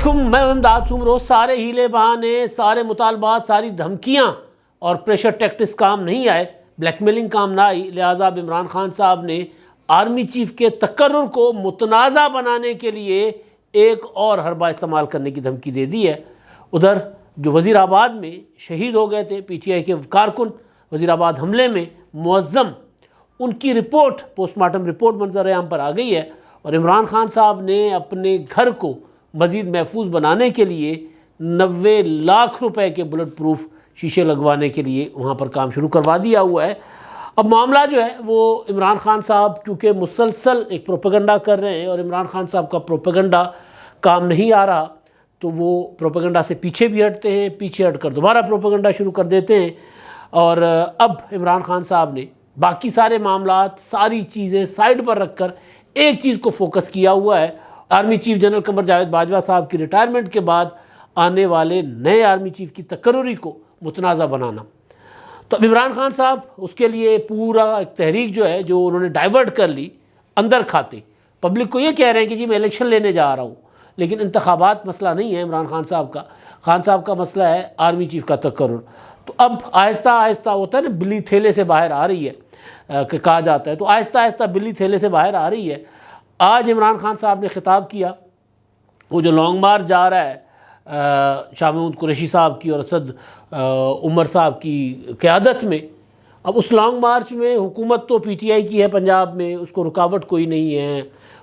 علیکم، میں امداد سمرو۔ سارے ہیلے بہانے، سارے مطالبات، ساری دھمکیاں اور پریشر ٹیکٹس کام نہیں آئے، بلیک میلنگ کام نہ آئی، لہٰذا اب عمران خان صاحب نے آرمی چیف کے تقرر کو متنازع بنانے کے لیے ایک اور حربہ استعمال کرنے کی دھمکی دے دی ہے۔ ادھر جو وزیر آباد میں شہید ہو گئے تھے پی ٹی آئی کے کارکن وزیر آباد حملے میں معظم، ان کی رپورٹ، پوسٹ مارٹم رپورٹ منظر عام پر آ گئی ہے، اور عمران خان صاحب نے اپنے گھر کو مزید محفوظ بنانے کے لیے 90 لاکھ روپے کے بلٹ پروف شیشے لگوانے کے لیے وہاں پر کام شروع کروا دیا ہوا ہے۔ اب معاملہ جو ہے وہ عمران خان صاحب کیونکہ مسلسل ایک پروپیگنڈا کر رہے ہیں، اور عمران خان صاحب کا پروپیگنڈا کام نہیں آ رہا، تو وہ پروپیگنڈا سے پیچھے بھی ہٹتے ہیں، پیچھے ہٹ کر دوبارہ پروپیگنڈا شروع کر دیتے ہیں۔ اور اب عمران خان صاحب نے باقی سارے معاملات، ساری چیزیں سائیڈ پر رکھ کر ایک چیز کو فوکس کیا ہوا ہے، army chief general Qamar Javed Bajwa صاحب کی ریٹائرمنٹ کے بعد آنے والے نئے آرمی چیف کی تقرری کو متنازع بنانا۔ تو اب عمران خان صاحب اس کے لیے پورا ایک تحریک جو ہے، جو انہوں نے ڈائیورٹ کر لی اندر کھاتے، پبلک کو یہ کہہ رہے ہیں کہ جی میں الیکشن لینے جا رہا ہوں، لیکن انتخابات مسئلہ نہیں ہے عمران خان صاحب کا، خان صاحب کا مسئلہ ہے آرمی چیف کا تقرر۔ تو اب آہستہ آہستہ ہوتا ہے نا، بلی تھیلے سے باہر آ رہی ہے کہ کہا جاتا ہے، تو آہستہ آہستہ بلی تھیلے سے باہر آ رہی ہے۔ آج عمران خان صاحب نے خطاب کیا، وہ جو لانگ مارچ جا رہا ہے شاہ محمود قریشی صاحب کی اور اسد عمر صاحب کی قیادت میں، اب اس لانگ مارچ میں حکومت تو پی ٹی آئی کی ہے پنجاب میں، اس کو رکاوٹ کوئی نہیں ہے،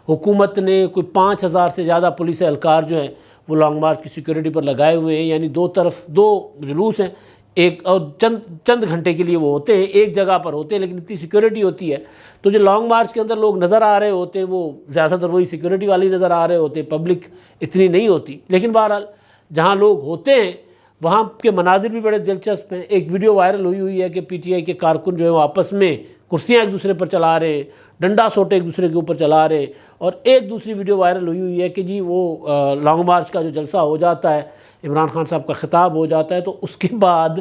حکومت نے کوئی 5000 سے زیادہ پولیس اہلکار جو ہیں وہ لانگ مارچ کی سیکورٹی پر لگائے ہوئے ہیں، یعنی دو طرف دو جلوس ہیں، ایک اور چند گھنٹے کے لیے وہ ہوتے ہیں، ایک جگہ پر ہوتے ہیں، لیکن اتنی سیکورٹی ہوتی ہے، تو جو لانگ مارچ کے اندر لوگ نظر آ رہے ہوتے ہیں وہ زیادہ تر وہی سیکورٹی والی نظر آ رہے ہوتے ہیں، پبلک اتنی نہیں ہوتی، لیکن بہرحال جہاں لوگ ہوتے ہیں وہاں کے مناظر بھی بڑے دلچسپ ہیں۔ ایک ویڈیو وائرل ہوئی ہے کہ پی ٹی آئی کے کارکن جو ہیں وہ آپس میں کرسیاں ایک دوسرے پر چلا رہے ہیں، ڈنڈا سوٹے ایک دوسرے کے اوپر چلا رہے ہیں، اور ایک دوسری ویڈیو وائرل ہوئی ہے کہ جی وہ لانگ مارچ کا جو جلسہ ہو جاتا ہے، عمران خان صاحب کا خطاب ہو جاتا ہے، تو اس کے بعد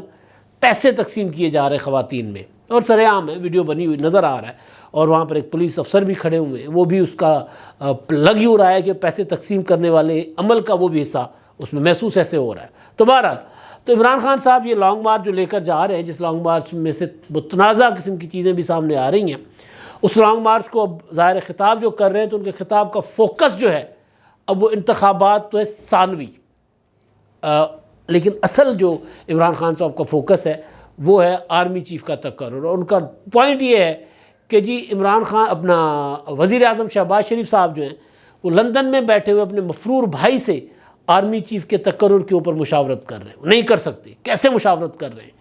پیسے تقسیم کیے جا رہے ہیں خواتین میں، اور سرے عام ہے، ویڈیو بنی ہوئی نظر آ رہا ہے، اور وہاں پر ایک پولیس افسر بھی کھڑے ہوئے ہیں، وہ بھی اس کا لگ ہی ہو رہا ہے کہ پیسے تقسیم کرنے والے عمل کا وہ بھی حصہ اس میں محسوس ایسے ہو رہا ہے۔ تو بہرحال تو عمران خان صاحب یہ لانگ مارچ جو لے کر جا رہے ہیں، جس لانگ مارچ میں سے متنازع قسم کی چیزیں بھی سامنے آ رہی ہیں، اس لانگ مارچ کو اب ظاہر خطاب جو کر رہے ہیں، تو ان کے خطاب کا فوکس جو ہے اب وہ انتخابات تو ہے ثانوی، لیکن اصل جو عمران خان صاحب کا فوکس ہے وہ ہے آرمی چیف کا تقرر، اور ان کا پوائنٹ یہ ہے کہ جی عمران خان اپنا وزیر اعظم شہباز شریف صاحب جو ہیں وہ لندن میں بیٹھے ہوئے اپنے مفرور بھائی سے آرمی چیف کے تقرر کے اوپر مشاورت کر رہے ہیں، نہیں کر سکتے، کیسے مشاورت کر رہے ہیں؟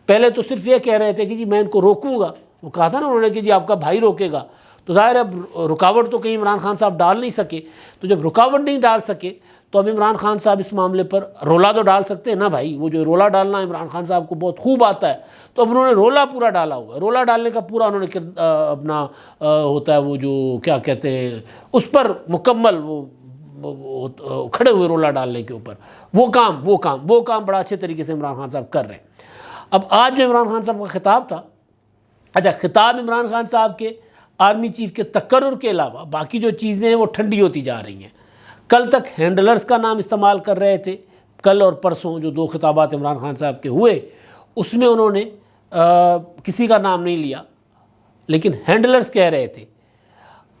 پہلے تو صرف یہ کہہ رہے تھے کہ جی میں ان کو روکوں گا، وہ کہا تھا نا انہوں نے کہ جی آپ کا بھائی روکے گا، تو ظاہر ہے اب رکاوٹ تو کہیں عمران خان صاحب ڈال نہیں سکے، تو جب رکاوٹ نہیں ڈال سکے تو اب عمران خان صاحب اس معاملے پر رولا تو ڈال سکتے ہیں نا بھائی، وہ جو رولا ڈالنا عمران خان صاحب کو بہت خوب آتا ہے، تو اب انہوں نے رولا پورا ڈالا ہوا ہے، رولا ڈالنے کا پورا انہوں نے اپنا ہوتا ہے وہ جو کیا کہتے ہیں اس پر مکمل وہ کھڑے ہوئے رولا ڈالنے کے اوپر، وہ کام بڑا اچھے طریقے سے عمران خان صاحب کر رہے ہیں۔ اب آج جو عمران خان صاحب کا خطاب تھا، اچھا خطاب عمران خان صاحب کے آرمی چیف کے تقرر کے علاوہ باقی جو چیزیں ہیں وہ ٹھنڈی ہوتی جا رہی ہیں۔ کل تک ہینڈلرز کا نام استعمال کر رہے تھے، کل اور پرسوں جو 2 خطابات عمران خان صاحب کے ہوئے اس میں انہوں نے کسی کا نام نہیں لیا، لیکن ہینڈلرز کہہ رہے تھے۔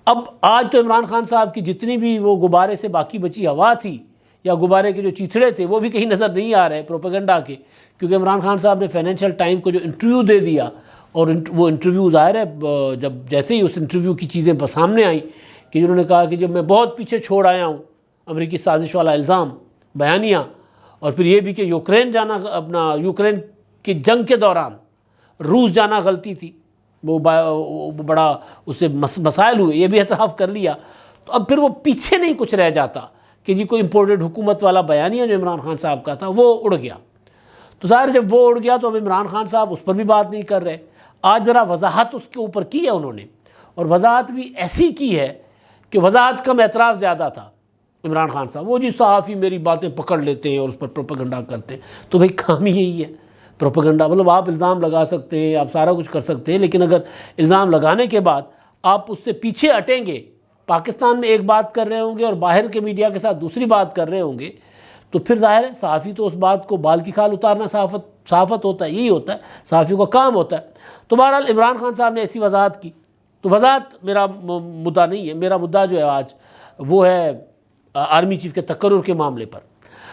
اب آج تو عمران خان صاحب کی جتنی بھی وہ غبارے سے باقی بچی ہوا تھی، یا غبارے کے جو چیتھڑے تھے، وہ بھی کہیں نظر نہیں آ رہے پروپیگنڈا کے، کیونکہ عمران خان صاحب نے فائنینشیل ٹائم کو جو انٹرویو دے دیا، اور وہ انٹرویو ظاہر ہے جب جیسے ہی اس انٹرویو کی چیزیں سامنے آئیں کہ انہوں نے کہا کہ جب میں بہت پیچھے چھوڑ آیا ہوں، امریکی سازش والا الزام بیانیہ، اور پھر یہ بھی کہ یوکرین کی جنگ کے دوران روس جانا غلطی تھی، وہ بڑا اس سے مسائل ہوئے، یہ بھی اعتراف کر لیا، تو اب پھر وہ پیچھے نہیں کچھ رہ جاتا کہ جی کوئی امپورٹڈ حکومت والا بیانیہ جو عمران خان صاحب کا تھا وہ اڑ گیا۔ تو ظاہر جب وہ اڑ گیا تو اب عمران خان صاحب اس پر بھی بات نہیں کر رہے۔ آج ذرا وضاحت اس کے اوپر کی ہے انہوں نے، اور وضاحت بھی ایسی کی ہے کہ وضاحت کم اعتراف زیادہ تھا عمران خان صاحب۔ وہ جی صحافی میری باتیں پکڑ لیتے ہیں اور اس پر پروپیگنڈا کرتے ہیں، تو بھئی کام ہی یہی ہے پروپیگنڈا، مطلب آپ الزام لگا سکتے ہیں، آپ سارا کچھ کر سکتے ہیں، لیکن اگر الزام لگانے کے بعد آپ اس سے پیچھے ہٹیں گے، پاکستان میں ایک بات کر رہے ہوں گے اور باہر کے میڈیا کے ساتھ دوسری بات کر رہے ہوں گے، تو پھر ظاہر ہے صحافی تو اس بات کو بال کی کھال اتارنا صحافت ہوتا ہے، یہی ہوتا ہے، صحافیوں کا کام ہوتا ہے۔ تو بہرحال عمران خان صاحب نے ایسی وضاحت کی، تو وضاحت میرا مدعا نہیں ہے، میرا مدعا جو ہے آج وہ ہے آرمی چیف کے تقرر کے معاملے پر۔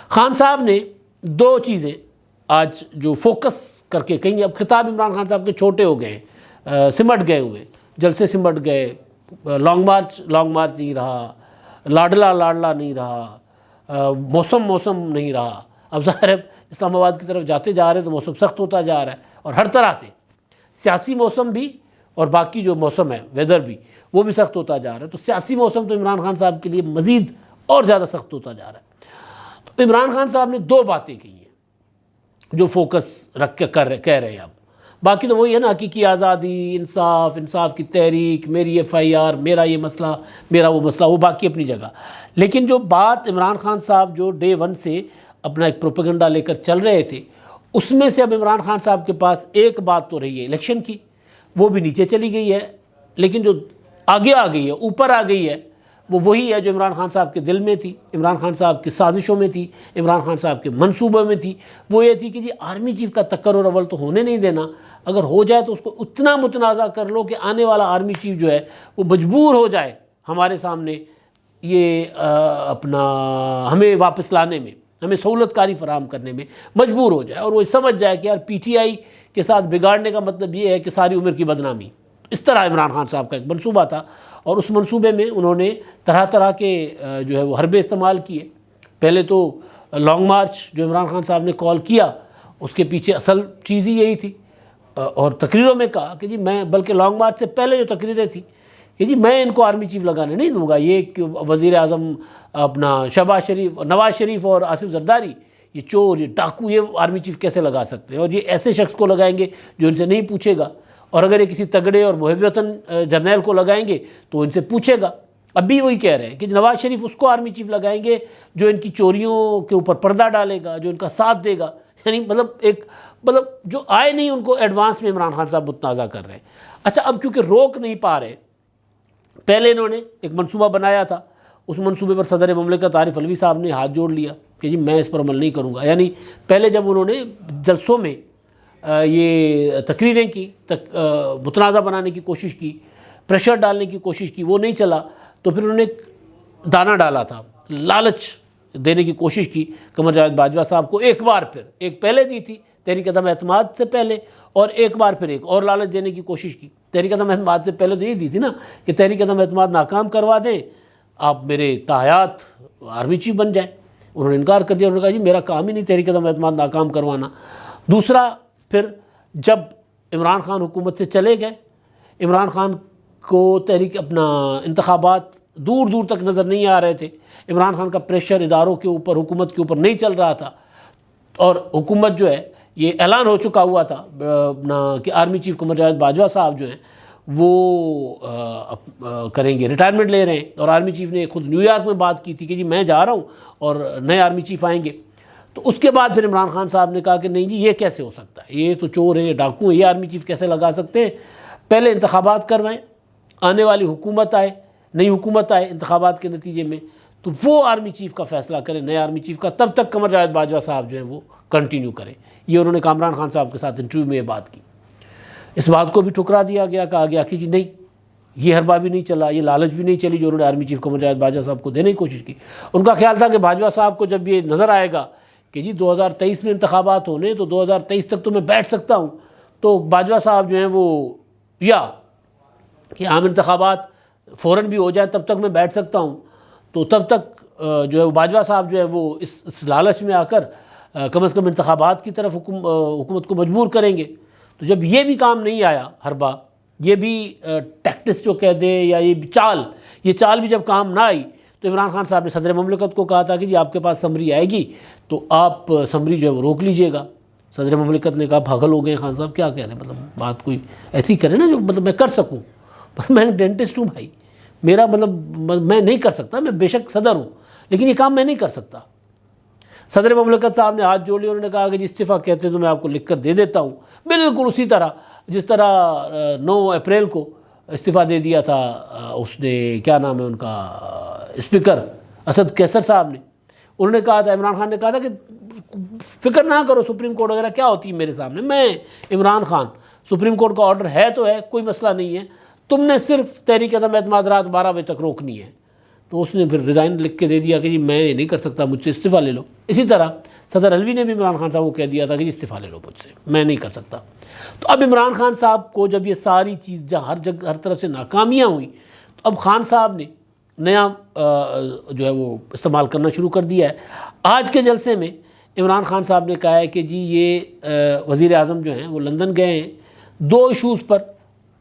خان صاحب نے دو چیزیں آج جو فوکس کر کے کہیں، اب خطاب عمران خان صاحب کے چھوٹے ہو گئے ہیں، سمٹ گئے ہوئے، جلسے سمٹ گئے، لانگ مارچ نہیں رہا، لاڈلا نہیں رہا، موسم نہیں رہا۔ اب ظاہر ہے اسلام آباد کی طرف جاتے جا رہے ہیں تو موسم سخت ہوتا جا رہا ہے، اور ہر طرح سے سیاسی موسم بھی اور باقی جو موسم ہے ویدر بھی وہ بھی سخت ہوتا جا رہا ہے۔ تو سیاسی موسم تو عمران خان صاحب کے لیے مزید اور زیادہ سخت ہوتا جا رہا ہے۔ تو عمران خان صاحب نے دو باتیں کی ہیں جو فوکس رکھ کے کہہ رہے ہیں اب، باقی تو وہی ہے نا، حقیقی آزادی، انصاف کی تحریک، میری FIR، میرا یہ مسئلہ، میرا وہ مسئلہ، وہ باقی اپنی جگہ۔ لیکن جو بات عمران خان صاحب جو ڈے ون سے اپنا ایک پروپیگنڈا لے کر چل رہے تھے، اس میں سے اب عمران خان صاحب کے پاس ایک بات تو رہی ہے الیکشن کی، وہ بھی نیچے چلی گئی ہے، لیکن جو آگے آ گئی ہے، اوپر آ گئی ہے، وہ وہی ہے جو عمران خان صاحب کے دل میں تھی، عمران خان صاحب کی سازشوں میں تھی، عمران خان صاحب کے منصوبوں میں تھی۔ وہ یہ تھی کہ جی آرمی چیف کا تقرر اول تو ہونے نہیں دینا، اگر ہو جائے تو اس کو اتنا متنازع کر لو کہ آنے والا آرمی چیف جو ہے وہ مجبور ہو جائے ہمارے سامنے یہ ہمیں واپس لانے میں، ہمیں سہولت کاری فراہم کرنے میں مجبور ہو جائے، اور وہ سمجھ جائے کہ یار PTI کے ساتھ بگاڑنے کا مطلب یہ ہے کہ ساری عمر کی بدنامی۔ اس طرح عمران خان صاحب کا ایک منصوبہ تھا، اور اس منصوبے میں انہوں نے طرح طرح کے جو ہے وہ حربے استعمال کیے۔ پہلے تو لانگ مارچ جو عمران خان صاحب نے کال کیا، اس کے پیچھے اصل چیز ہی یہی تھی، اور تقریروں میں کہا کہ جی میں، بلکہ لانگ مارچ سے پہلے جو تقریریں تھیں کہ جی میں ان کو آرمی چیف لگانے نہیں دوں گا، یہ کہ وزیر اعظم نواز شریف اور آصف زرداری یہ چور، یہ ڈاکو، یہ آرمی چیف کیسے لگا سکتے ہیں، اور یہ ایسے شخص کو لگائیں گے جو ان سے نہیں پوچھے گا، اور اگر یہ کسی تگڑے اور محب وطن جرنیل کو لگائیں گے تو ان سے پوچھے گا۔ اب بھی وہی کہہ رہے ہیں کہ نواز شریف اس کو آرمی چیف لگائیں گے جو ان کی چوریوں کے اوپر پردہ ڈالے گا، جو ان کا ساتھ دے گا، یعنی مطلب جو آئے نہیں ان کو ایڈوانس میں عمران خان صاحب متنازع کر رہے ہیں۔ اچھا، اب کیونکہ روک نہیں پا رہے، پہلے انہوں نے ایک منصوبہ بنایا تھا، اس منصوبے پر صدر مملکت عارف علوی صاحب نے ہاتھ جوڑ لیا کہ جی میں اس پر عمل نہیں کروں گا۔ یعنی پہلے جب انہوں نے جلسوں میں یہ تقریریں کی، متنازع بنانے کی کوشش کی، پریشر ڈالنے کی کوشش کی، وہ نہیں چلا، تو پھر انہوں نے ایک دانہ ڈالا تھا، لالچ دینے کی کوشش کی قمر جاوید باجوہ صاحب کو، ایک بار پھر، ایک پہلے دی تھی تحریک عدم اعتماد سے پہلے، اور ایک بار پھر ایک اور لالچ دینے کی کوشش کی۔ تحریک عدم اعتماد سے پہلے تو یہ دی تھی نا کہ تحریک عدم اعتماد ناکام کروا دیں، آپ میرے تاحیات آرمی چیف بن جائیں۔ انہوں نے انکار کر دیا، انہوں نے کہا جی میرا کام ہی نہیں تحریک عدم اعتماد ناکام کروانا۔ دوسرا، پھر جب عمران خان حکومت سے چلے گئے، عمران خان کو تحریک انتخابات دور دور تک نظر نہیں آ رہے تھے، عمران خان کا پریشر اداروں کے اوپر، حکومت کے اوپر نہیں چل رہا تھا، اور حکومت جو ہے یہ اعلان ہو چکا ہوا تھا کہ آرمی چیف قمر جاوید باجوہ صاحب جو ہیں وہ کریں گے، ریٹائرمنٹ لے رہے ہیں، اور آرمی چیف نے خود نیو یارک میں بات کی تھی کہ جی میں جا رہا ہوں اور نئے آرمی چیف آئیں گے۔ تو اس کے بعد پھر عمران خان صاحب نے کہا کہ نہیں جی یہ کیسے ہو سکتا ہے، یہ تو چور ہیں، یہ ڈاکو ہیں، یہ آرمی چیف کیسے لگا سکتے ہیں، پہلے انتخابات کروائیں، آنے والی حکومت آئے، نئی حکومت آئے انتخابات کے نتیجے میں، تو وہ آرمی چیف کا فیصلہ کریں، نئے آرمی چیف کا، تب تک قمر جاوید باجوہ صاحب جو ہیں وہ کنٹینیو کریں۔ یہ انہوں نے عمران خان صاحب کے ساتھ انٹرویو میں یہ بات کی۔ اس بات کو بھی ٹھکرا دیا گیا، کہا گیا کہ جی نہیں، یہ حربہ بھی نہیں چلا، یہ لالچ بھی نہیں چلی جو انہوں نے آرمی چیف قمر جاوید باجوہ صاحب کو دینے کی کوشش کی۔ ان کا خیال تھا کہ باجوہ صاحب کو جب یہ نظر آئے گا کہ جی 2023 میں انتخابات ہونے، تو 2023 تک تو میں بیٹھ سکتا ہوں، تو باجوہ صاحب جو ہیں وہ، یا کہ عام انتخابات فوراً بھی ہو جائے تب تک میں بیٹھ سکتا ہوں، تو تب تک جو ہے باجوہ صاحب جو ہے وہ اس لالچ میں آ کر کم از کم انتخابات کی طرف حکومت کو مجبور کریں گے۔ تو جب یہ بھی کام نہیں آیا حربہ، یہ بھی ٹیکٹس جو کہہ دیں، یا یہ چال بھی جب کام نہ آئی، تو عمران خان صاحب نے صدر مملکت کو کہا تھا کہ جی آپ کے پاس سمری آئے گی تو آپ سمری جو ہے وہ روک لیجئے گا۔ صدر مملکت نے کہا پاگل ہو گئے خان صاحب، کیا کہہ رہے ہیں، مطلب بات کوئی ایسی کرے نا جو مطلب میں کر سکوں، میں ڈینٹسٹ ہوں بھائی، میرا مطلب میں نہیں کر سکتا، میں بے شک صدر ہوں لیکن یہ کام میں نہیں کر سکتا۔ صدر مملکت صاحب نے ہاتھ جوڑ لیا، انہوں نے کہا کہ جی استعفیٰ کہتے ہیں تو میں آپ کو لکھ کر دے دیتا ہوں، بالکل اسی طرح جس طرح 9 اپریل کو استعفیٰ دے دیا تھا اس نے، کیا نام ہے ان کا، اسپیکر اسد قیصر صاحب نے، انہوں نے کہا تھا، عمران خان نے کہا تھا کہ فکر نہ کرو سپریم کورٹ وغیرہ کیا ہوتی ہے میرے سامنے، میں عمران خان، سپریم کورٹ کا آرڈر ہے تو ہے، کوئی مسئلہ نہیں ہے، تم نے صرف تحریک عدم اعتماد رات 12 بجے تک روکنی ہے۔ تو اس نے پھر ریزائن لکھ کے دے دیا کہ جی میں یہ نہیں کر سکتا، مجھ سے استعفیٰ لے لو۔ اسی طرح صدر علوی نے بھی عمران خان صاحب کو کہہ دیا تھا کہ جی استعفیٰ لے لو مجھ سے، میں نہیں کر سکتا۔ تو اب عمران خان صاحب کو جب یہ ساری چیز جہاں ہر جگہ ہر طرف سے ناکامیاں ہوئیں، تو اب خان صاحب نے نیا جو ہے وہ استعمال کرنا شروع کر دیا ہے۔ آج کے جلسے میں عمران خان صاحب نے کہا ہے کہ جی یہ وزیر اعظم جو ہیں وہ لندن گئے ہیں، 2 ایشوز پر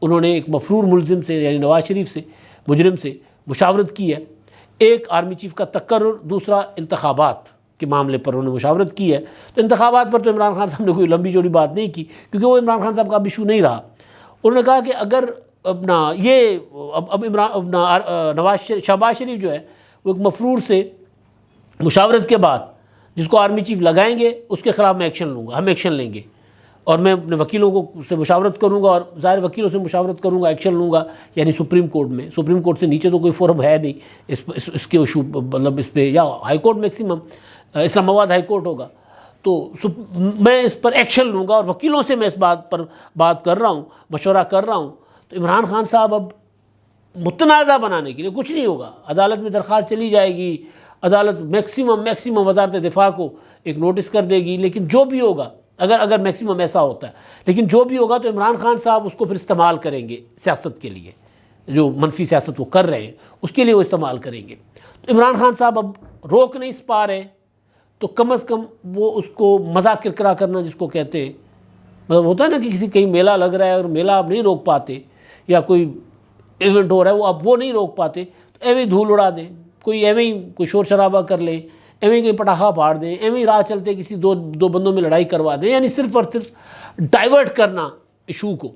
انہوں نے ایک مفرور ملزم سے یعنی نواز شریف سے، مجرم سے مشاورت کی ہے۔ ایک آرمی چیف کا تقرر، دوسرا انتخابات کے معاملے پر انہوں نے مشاورت کی ہے۔ تو انتخابات پر تو عمران خان صاحب نے کوئی لمبی چوڑی بات نہیں کی، کیونکہ وہ عمران خان صاحب کا اب ایشو نہیں رہا۔ انہوں نے کہا کہ اگر شہباز شریف جو ہے وہ ایک مفرور سے مشاورت کے بعد جس کو آرمی چیف لگائیں گے اس کے خلاف میں ایکشن لوں گا، ہم ایکشن لیں گے، اور میں اپنے وکیلوں کو سے مشاورت کروں گا، اور ظاہر وکیلوں سے مشاورت کروں گا، ایکشن لوں گا، یعنی سپریم کورٹ میں، سپریم کورٹ سے نیچے تو کوئی فورم ہے نہیں اس کے ایشو، مطلب اس پہ یا ہائی کورٹ میکسیمم اسلام آباد ہائی کورٹ ہوگا، تو میں اس پر ایکشن لوں گا، اور وکیلوں سے میں اس بات پر بات کر رہا ہوں، مشورہ کر رہا ہوں۔ تو عمران خان صاحب اب متنازع بنانے کے لیے کچھ نہیں ہوگا، عدالت میں درخواست چلی جائے گی، عدالت میکسیمم وزارت دفاع کو ایک نوٹس کر دے گی، لیکن جو بھی ہوگا اگر میکسیمم ایسا ہوتا ہے، لیکن جو بھی ہوگا تو عمران خان صاحب اس کو پھر استعمال کریں گے سیاست کے لیے، جو منفی سیاست وہ کر رہے ہیں اس کے لیے وہ استعمال کریں گے۔ تو عمران خان صاحب اب روک نہیں پا رہے، تو کم از کم وہ اس کو مذاق کرکرا کرنا جس کو کہتے ہیں، مطلب ہوتا ہے نا کہ کسی کہیں میلہ لگ رہا ہے اور میلہ آپ نہیں روک پاتے، یا کوئی ایونٹ ہو رہا ہے وہ آپ وہ نہیں روک پاتے، تو ایویں دھول اڑا دیں، کوئی ایویں کوئی شور شرابہ کر لیں، ایویں کوئی پٹاخہ پھاڑ دیں، ایویں راہ چلتے کسی دو بندوں میں لڑائی کروا دیں، یعنی صرف اور صرف ڈائیورٹ کرنا ایشو کو،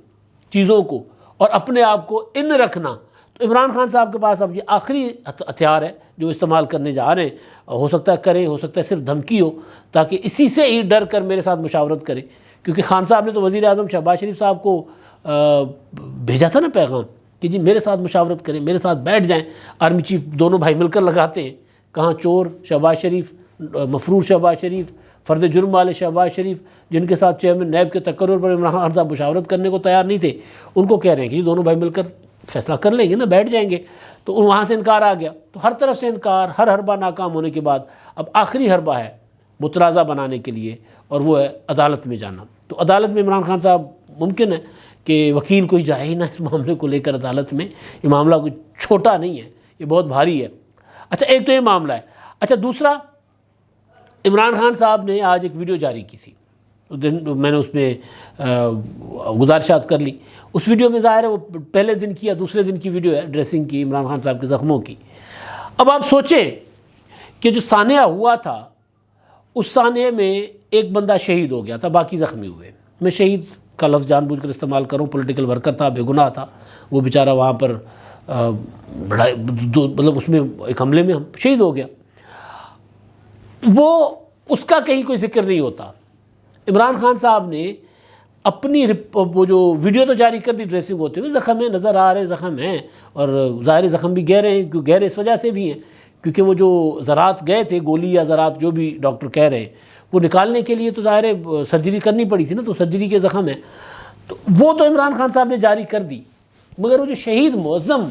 چیزوں کو، اور اپنے آپ کو ان رکھنا۔ تو عمران خان صاحب کے پاس اب یہ آخری ہتھیار ہے جو استعمال کرنے جا رہے ہیں، ہو سکتا ہے کریں، ہو سکتا ہے صرف دھمکی ہو، تاکہ اسی سے ہی ڈر کر میرے ساتھ مشاورت کریں، کیونکہ خان صاحب نے تو وزیر اعظم شہباز شریف صاحب کو بھیجا تھا نا پیغام کہ جی میرے ساتھ مشاورت کریں، میرے ساتھ بیٹھ جائیں، آرمی چیف دونوں بھائی مل کر لگاتے ہیں، کہاں چور شہباز شریف، مفرور شہباز شریف، فرد جرم والے شہباز شریف، جن کے ساتھ چیئرمین نیب کے تقرر پر عمران خان صاحب مشاورت کرنے کو تیار نہیں تھے، ان کو کہہ رہے ہیں کہ جی دونوں بھائی مل کر فیصلہ کر لیں گے نا، بیٹھ جائیں گے۔ تو وہاں سے انکار آ گیا، تو ہر طرف سے انکار، ہر حربہ ناکام ہونے کے بعد اب آخری حربہ ہے متنازع بنانے کے لیے، اور وہ ہے عدالت میں جانا۔ تو عدالت میں عمران خان صاحب ممکن ہے کہ وکیل کوئی جائے ہی نہ اس معاملے کو لے کر عدالت میں، یہ معاملہ کوئی چھوٹا نہیں ہے، یہ بہت بھاری ہے۔ اچھا ایک تو یہ معاملہ ہے۔ اچھا دوسرا، عمران خان صاحب نے آج ایک ویڈیو جاری کی تھی، میں نے اس میں گزارشات کر لی، اس ویڈیو میں ظاہر ہے وہ پہلے دن کی یا دوسرے دن کی ویڈیو ہے ڈریسنگ کی عمران خان صاحب کے زخموں کی۔ اب آپ سوچیں کہ جو سانحہ ہوا تھا اس سانحے میں ایک بندہ شہید ہو گیا تھا، باقی زخمی ہوئے۔ میں شہید کا لفظ جان بوجھ کر استعمال کروں، پولیٹیکل ورکر تھا، بے گناہ تھا، وہ بیچارہ وہاں پر مطلب اس میں ایک حملے میں شہید ہو گیا، وہ اس کا کہیں کوئی ذکر نہیں ہوتا۔ عمران خان صاحب نے اپنی وہ جو ویڈیو تو جاری کر دی ڈریسنگ ہوتے ہوئے، زخم ہیں، نظر آ رہے زخم ہیں، اور ظاہر زخم بھی گہرے ہیں، گہرے اس وجہ سے بھی ہیں کیونکہ وہ جو ذرات گئے تھے، گولی یا ذرات جو بھی ڈاکٹر کہہ رہے ہیں، وہ نکالنے کے لیے تو ظاہر سرجری کرنی پڑی تھی نا، تو سرجری کے زخم ہیں، تو وہ تو عمران خان صاحب نے جاری کر دی۔ مگر وہ جو شہید معظم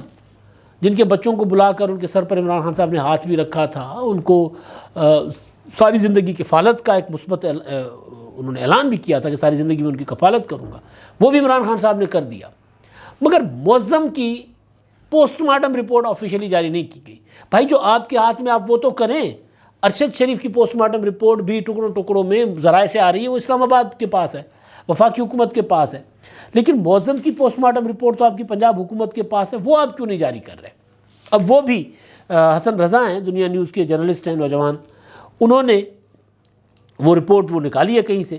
جن کے بچوں کو بلا کر ان کے سر پر عمران خان صاحب نے ہاتھ بھی رکھا تھا، ان کو ساری زندگی کفالت کا ایک مثبت انہوں نے اعلان بھی کیا تھا کہ ساری زندگی میں ان کی کفالت کروں گا، وہ بھی عمران خان صاحب نے کر دیا۔ مگر معظم کی پوسٹ مارٹم رپورٹ آفیشیلی جاری نہیں کی گئی۔ بھائی جو آپ کے ہاتھ میں آپ وہ تو کریں۔ ارشد شریف کی پوسٹ مارٹم رپورٹ بھی ٹکڑوں میں ذرائع سے آ رہی ہے، وہ اسلام آباد کے پاس ہے، وفاقی حکومت کے پاس ہے، لیکن معظم کی پوسٹ مارٹم رپورٹ تو آپ کی پنجاب حکومت کے پاس ہے، وہ آپ کیوں نہیں جاری کر رہے؟ اب وہ بھی حسن رضا ہیں، دنیا نیوز کے جرنلسٹ ہیں، نوجوان، انہوں نے وہ رپورٹ وہ نکالی ہے کہیں سے،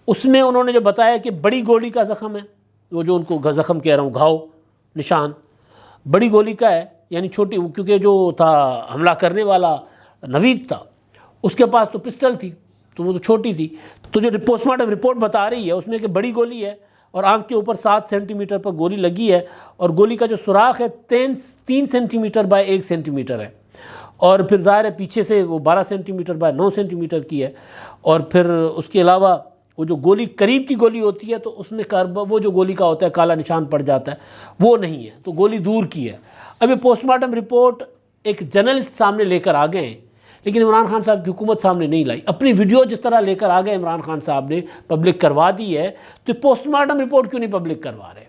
اس میں انہوں نے جو بتایا کہ بڑی گولی کا زخم ہے، وہ جو ان کو زخم کہہ رہا ہوں، گھاؤ نشان بڑی گولی کا ہے، یعنی چھوٹی، کیونکہ جو تھا حملہ کرنے والا نوید تھا اس کے پاس تو پسٹل تھی، تو وہ تو چھوٹی تھی، تو جو پوسٹ مارٹم رپورٹ بتا رہی ہے اس میں کہ بڑی گولی ہے، اور آنکھ کے اوپر 7 سینٹی میٹر پر گولی لگی ہے، اور گولی کا جو سوراخ ہے 3 centimetre by 1 centimetre ہے، اور پھر ظاہر ہے پیچھے سے وہ 12 centimetre by 9 centimetre کی ہے، اور پھر اس کے علاوہ وہ جو گولی قریب کی گولی ہوتی ہے تو اس میں وہ جو گولی کا ہوتا ہے کالا نشان پڑ جاتا ہے، وہ نہیں ہے، تو گولی دور کی ہے۔ اب یہ پوسٹ مارٹم رپورٹ ایک جرنلسٹ سامنے لے کر آ گئے ہیں، لیکن عمران خان صاحب کی حکومت سامنے نہیں لائی۔ اپنی ویڈیو جس طرح لے کر آ گئے عمران خان صاحب نے، پبلک کروا دی ہے، تو پوسٹ مارٹم رپورٹ کیوں نہیں پبلک کروا رہے؟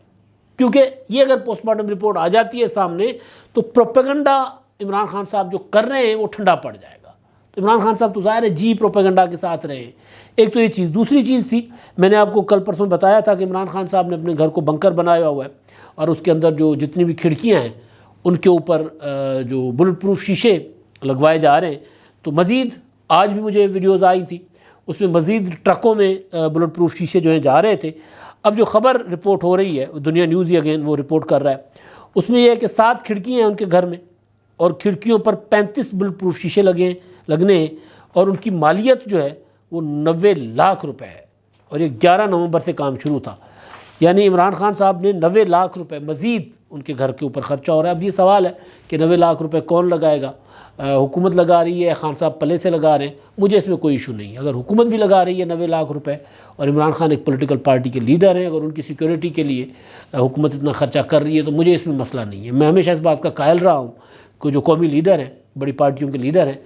کیونکہ یہ اگر پوسٹ مارٹم رپورٹ آ جاتی ہے سامنے تو پروپیگنڈا عمران خان صاحب جو کر رہے ہیں وہ ٹھنڈا پڑ جائے گا۔ تو عمران خان صاحب تو ظاہر ہے جی پروپیگنڈا کے ساتھ رہے ہیں۔ ایک تو یہ چیز، دوسری چیز تھی، میں نے آپ کو کل پرسوں بتایا تھا کہ عمران خان صاحب نے اپنے گھر کو بنکر بنایا ہوا ہے، اور اس کے اندر جو جتنی بھی کھڑکیاں ہیں ان کے اوپر جو بلٹ پروف شیشے لگوائے جا رہے ہیں۔ تو مزید آج بھی مجھے ویڈیوز آئی تھی، اس میں مزید ٹرکوں میں بلٹ پروف شیشے جو ہیں جا رہے تھے۔ اب جو خبر رپورٹ ہو رہی ہے، دنیا نیوز ہی اگین وہ رپورٹ کر رہا ہے، اس میں یہ ہے کہ 7 کھڑکیاں ہیں ان کے گھر میں، اور کھڑکیوں پر 35 بلٹ پروف شیشے لگنے ہیں، اور ان کی مالیت جو ہے وہ 90 لاکھ روپے ہے، اور یہ 11 نومبر سے کام شروع تھا۔ یعنی عمران خان صاحب نے 90 لاکھ روپے مزید ان کے گھر کے اوپر خرچہ ہو رہا ہے۔ اب یہ سوال ہے کہ 90 لاکھ روپے کون لگائے گا؟ حکومت لگا رہی ہے، خان صاحب پلے سے لگا رہے ہیں، مجھے اس میں کوئی ایشو نہیں ہے۔ اگر حکومت بھی لگا رہی ہے 90 لاکھ روپے، اور عمران خان ایک پولیٹیکل پارٹی کے لیڈر ہیں، اگر ان کی سیکیورٹی کے لیے حکومت اتنا خرچہ کر رہی ہے تو مجھے اس میں مسئلہ نہیں ہے۔ میں ہمیشہ اس بات کا قائل رہا ہوں کہ جو قومی لیڈر ہیں، بڑی پارٹیوں کے لیڈر ہیں،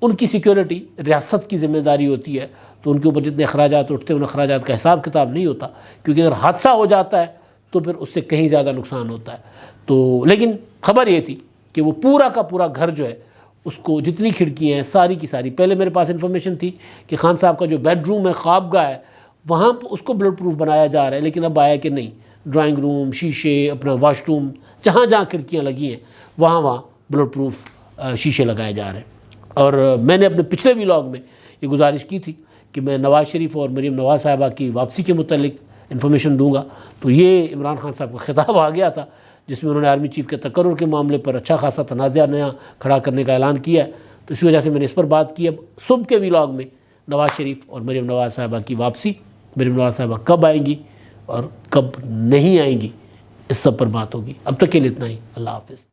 ان کی سیکیورٹی ریاست کی ذمہ داری ہوتی ہے، تو ان کے اوپر جتنے اخراجات اٹھتے ہیں ان اخراجات کا حساب کتاب نہیں ہوتا، کیونکہ اگر حادثہ ہو جاتا ہے تو پھر اس سے کہیں زیادہ نقصان ہوتا ہے۔ تو لیکن خبر یہ تھی کہ وہ پورا کا پورا گھر جو ہے اس کو جتنی کھڑکیاں ہیں ساری کی ساری، پہلے میرے پاس انفارمیشن تھی کہ خان صاحب کا جو بیڈ روم ہے، خوابگاہ ہے، وہاں اس کو بلٹ پروف بنایا جا رہا ہے، لیکن اب آیا کہ نہیں، ڈرائنگ روم، شیشے، اپنا واش روم، جہاں جہاں کھڑکیاں لگی ہیں وہاں بلٹ پروف شیشے لگائے جا رہے ہیں۔ اور میں نے اپنے پچھلے ولاگ میں یہ گزارش کی تھی کہ میں نواز شریف اور مریم نواز صاحبہ کی واپسی کے متعلق انفارمیشن دوں گا، تو یہ عمران خان صاحب کا خطاب آ گیا تھا جس میں انہوں نے آرمی چیف کے تقرر کے معاملے پر اچھا خاصا تنازع نیا کھڑا کرنے کا اعلان کیا ہے، تو اسی وجہ سے میں نے اس پر بات کی۔ اب صبح کے ولاگ میں نواز شریف اور مریم نواز صاحبہ کی واپسی، مریم نواز صاحبہ کب آئیں گی اور کب نہیں آئیں گی، اس سب پر بات ہوگی۔ اب تک کے لیے اتنا ہی، اللہ حافظ۔